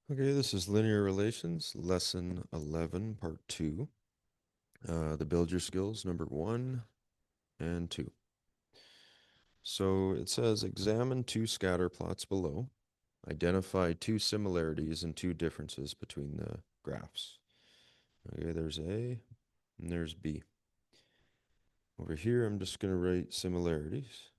Okay, this is Linear Relations, Lesson 11, Part 2. The Build Your Skills, number 1 and 2. So it says, examine two scatter plots below. Identify two similarities and two differences between the graphs. Okay, there's A and there's B. Over here, I'm just going to write similarities.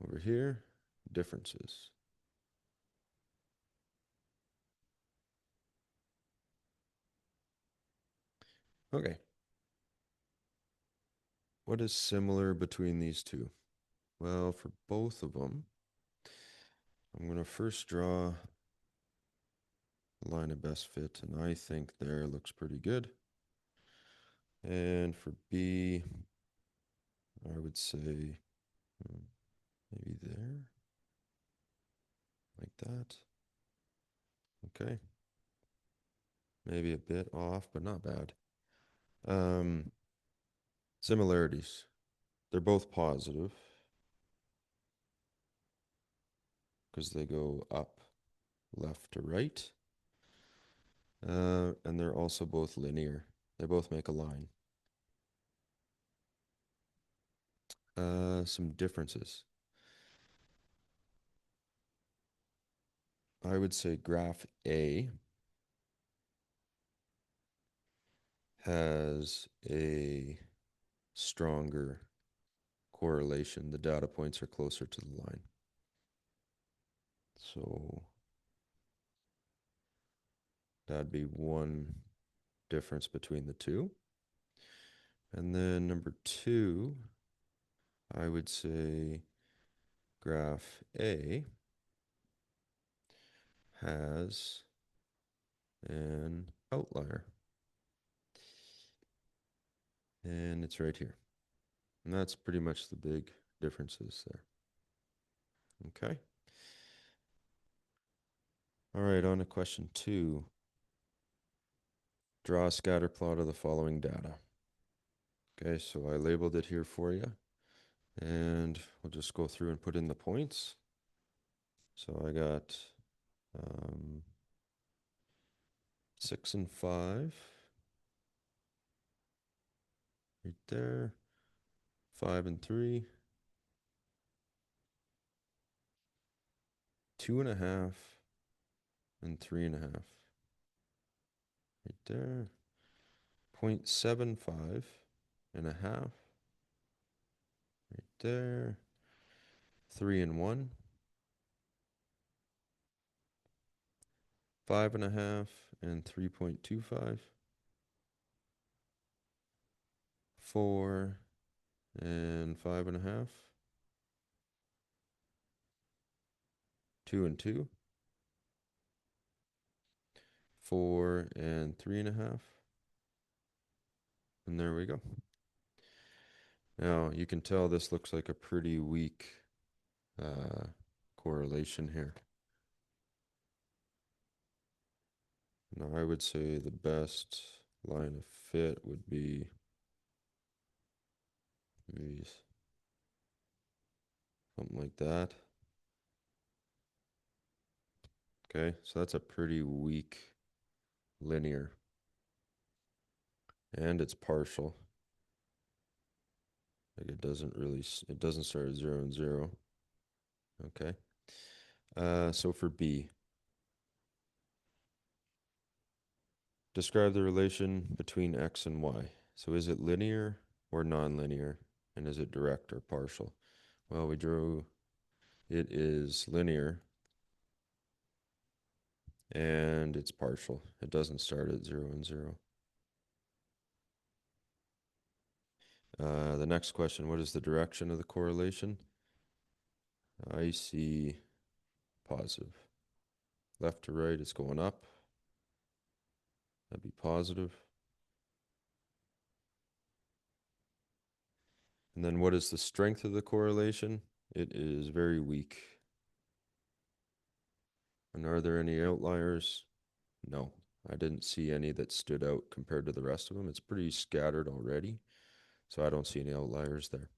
Over here, differences. Okay, what is similar between these two? Well, for both of them, I'm going to first draw line of best fit, and I think there looks pretty good. And for B, I would say maybe there, like that. Okay, maybe a bit off, but not bad. Um, Similarities. They're both positive because they go up, left to right. And they're also both linear. They both make a line. Some differences. I would say graph A has a stronger correlation. The data points are closer to the line. So that'd be one difference between the two. And then number two, I would say graph A has an outlier. And it's right here. And that's pretty much the big differences there. Okay. All right, on to question 2. Draw a scatter plot of the following data. Okay, so I labeled it here for you. And we'll just go through and put in the points. So I got 6 and 5 right there. 5 and 3. 2.5 and 3.5 right there. 0.75 and a half right there. 3 and 1. 5.5 and 3.25. 4 and 5.5. 2 and 2. 4 and 3.5. And there we go. Now you can tell this looks like a pretty weak correlation here. Now I would say the best line of fit would be maybe something like that. Okay, so that's a pretty weak linear. And it's partial. Like it doesn't start at 0 and 0. Okay. So for B, describe the relation between X and Y. So is it linear or nonlinear? And is it direct or partial? Well, we drew it is linear and it's partial. It doesn't start at 0 and 0. The next question, what is the direction of the correlation? I see positive. Left to right, it's going up. That'd be positive. And then what is the strength of the correlation? It is very weak. And are there any outliers? No, I didn't see any that stood out compared to the rest of them. It's pretty scattered already. So I don't see any outliers there.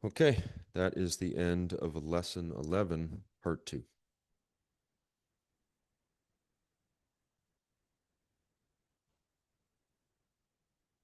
Okay, that is the end of lesson 11, part 2.